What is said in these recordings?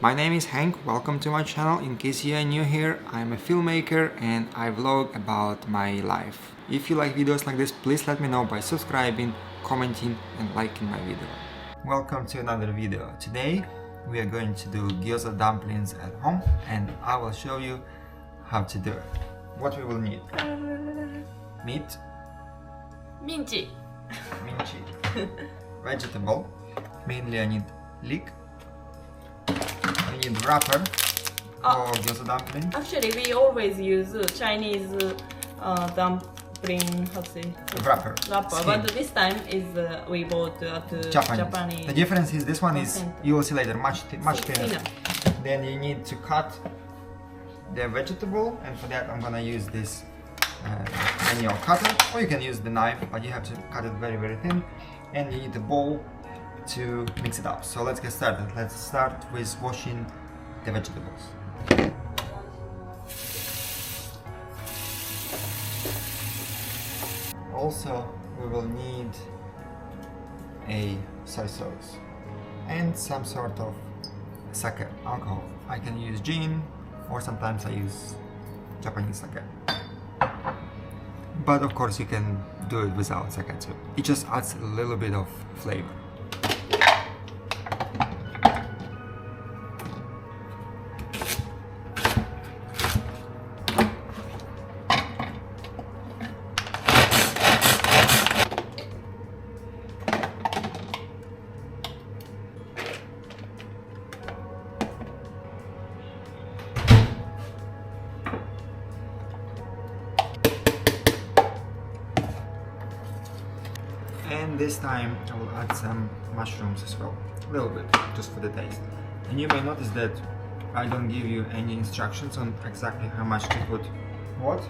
My name is Hank, welcome to my channel. In case you are new here, I'm a filmmaker and I vlog about my life. If you like videos like this, please let me know by subscribing, commenting and liking my video. Welcome to another video. Today we are going to do gyoza dumplings at home and I will show you how to do it. What we will need: meat, Minchi. vegetable, mainly I need leek. I need wrapper for gyoza dumpling. Actually, we always use Chinese dumpling, how to say? Wrapper. Wrapper. But this time is we bought at Japanese. The difference is this one is, you will see later, much thinner. Then you need to cut the vegetable, and for that I'm gonna use this manual cutter, or you can use the knife, but you have to cut it very thin. And you need a bowl to mix it up. So let's get started. Let's start with washing the vegetables. Also, we will need a soy sauce and some sort of sake, alcohol. I can use gin, or sometimes I use Japanese sake. But of course you can do it without sake too. It just adds a little bit of flavor. And this time I will add some mushrooms as well, a little bit, just for the taste. And you may notice that I don't give you any instructions on exactly how much to put what.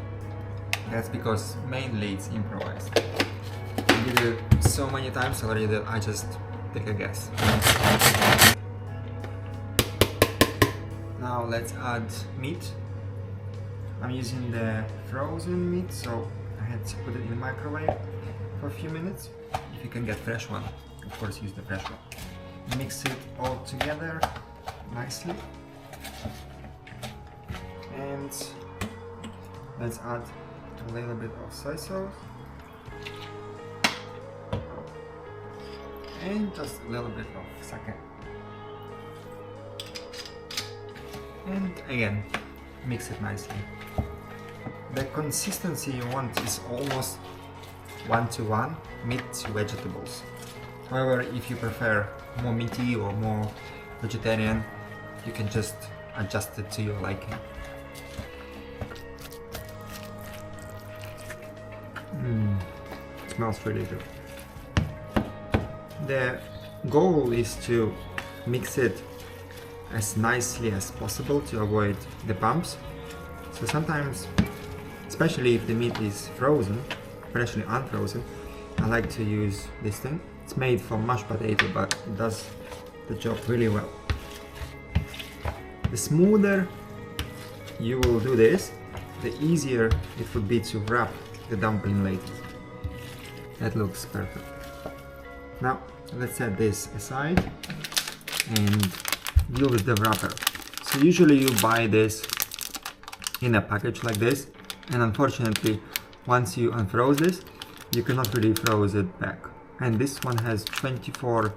That's because mainly it's improvised. I did it so many times already that I just take a guess. Now let's add meat. I'm using the frozen meat, so I had to put it in the microwave for a few minutes. If you can get fresh one, of course use the fresh one. Mix it all together nicely. And let's add a little bit of soy sauce. And just a little bit of sake. And again, mix it nicely. The consistency you want is almost 1:1 meat to vegetables. However, if you prefer more meaty or more vegetarian, you can just adjust it to your liking. Smells really good. The goal is to mix it as nicely as possible to avoid the bumps. So sometimes, especially if the meat is frozen, freshly unfrozen, I like to use this thing. It's made from mashed potato, but it does the job really well. The smoother you will do this, the easier it would be to wrap the dumpling later. That looks perfect. Now let's set this aside and deal with the wrapper. So usually you buy this in a package like this, and unfortunately once you unfroze this, you cannot really froze it back. And this one has 24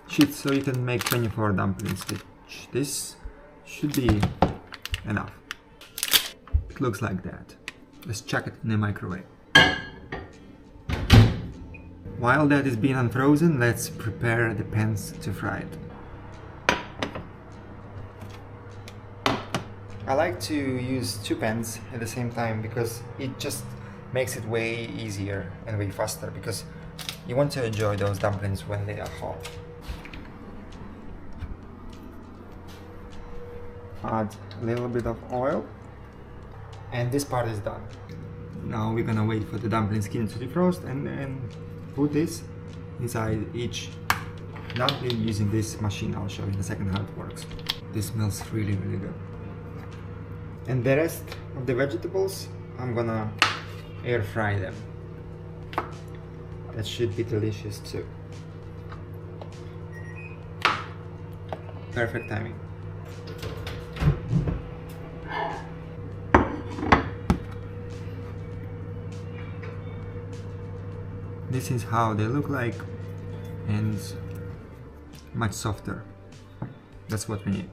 sheets, so you can make 24 dumplings, which this should be enough. It looks like that. Let's chuck it in the microwave. While that is being unfrozen, let's prepare the pans to fry it. I like to use two pans at the same time because it just makes it way easier and way faster, because you want to enjoy those dumplings when they are hot. Add a little bit of oil, and this part is done. Now we're gonna wait for the dumpling skin to defrost and then put this inside each dumpling using this machine. I'll show you in a second how it works. This smells really good. And the rest of the vegetables, I'm gonna air fry them. That should be delicious too. Perfect timing. This is how they look like, and much softer. That's what we need.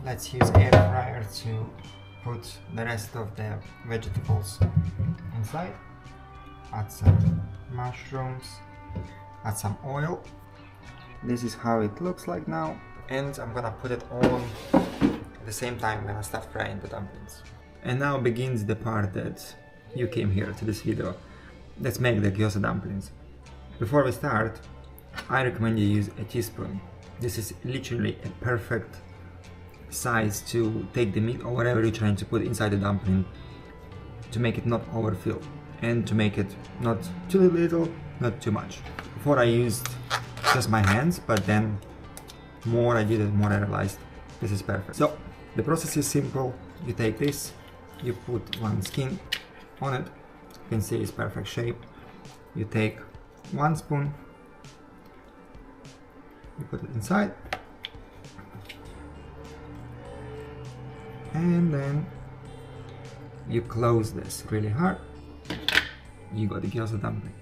Let's use air fryer to put the rest of the vegetables inside. Add some mushrooms, add some oil. This is how it looks like now, and I'm gonna put it on at the same time. I'm gonna start frying the dumplings. And now begins the part that you came here to this video. Let's make the gyoza dumplings. Before we start, I recommend you use a teaspoon. This is literally a perfect size to take the meat or whatever you're trying to put inside the dumpling, to make it not overfill and to make it not too little, not too much. Before I used just my hands, but then more I did it, more I realized this is perfect. So the process is simple. You take this, you put one skin on it. You can see it's perfect shape. You take 1 spoon, you put it inside, and then you close this really hard. You got the gyoza dumpling.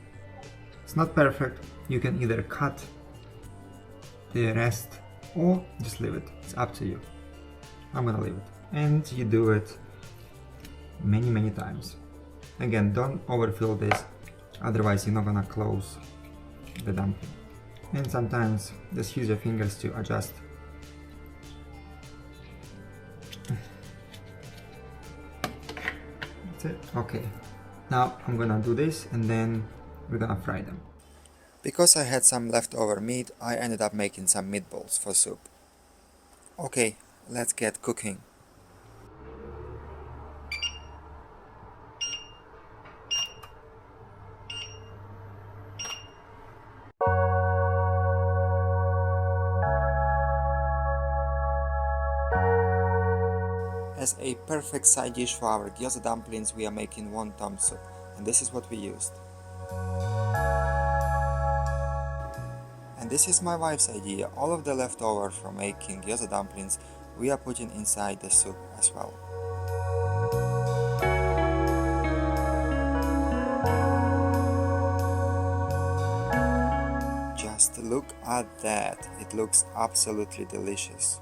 It's not perfect. You can either cut the rest or just leave it. It's up to you. I'm gonna leave it. And you do it many times. Again, don't overfill this, otherwise you're not gonna close the dumpling. And sometimes just use your fingers to adjust. That's it. Okay. Now I'm gonna do this and then we're gonna fry them. Because I had some leftover meat, I ended up making some meatballs for soup. Okay, let's get cooking. As a perfect side dish for our gyoza dumplings, we are making wonton soup, and this is what we used. And this is my wife's idea. All of the leftover from making gyoza dumplings we are putting inside the soup as well. Just look at that, it looks absolutely delicious.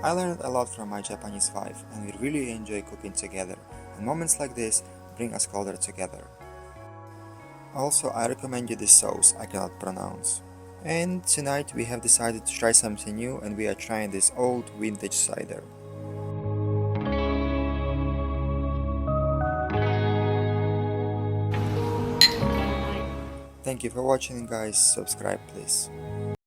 I learned a lot from my Japanese wife, and we really enjoy cooking together, and moments like this bring us closer together. Also, I recommend you this sauce I cannot pronounce. And tonight we have decided to try something new, and we are trying this old vintage cider. Thank you for watching, guys. Subscribe please.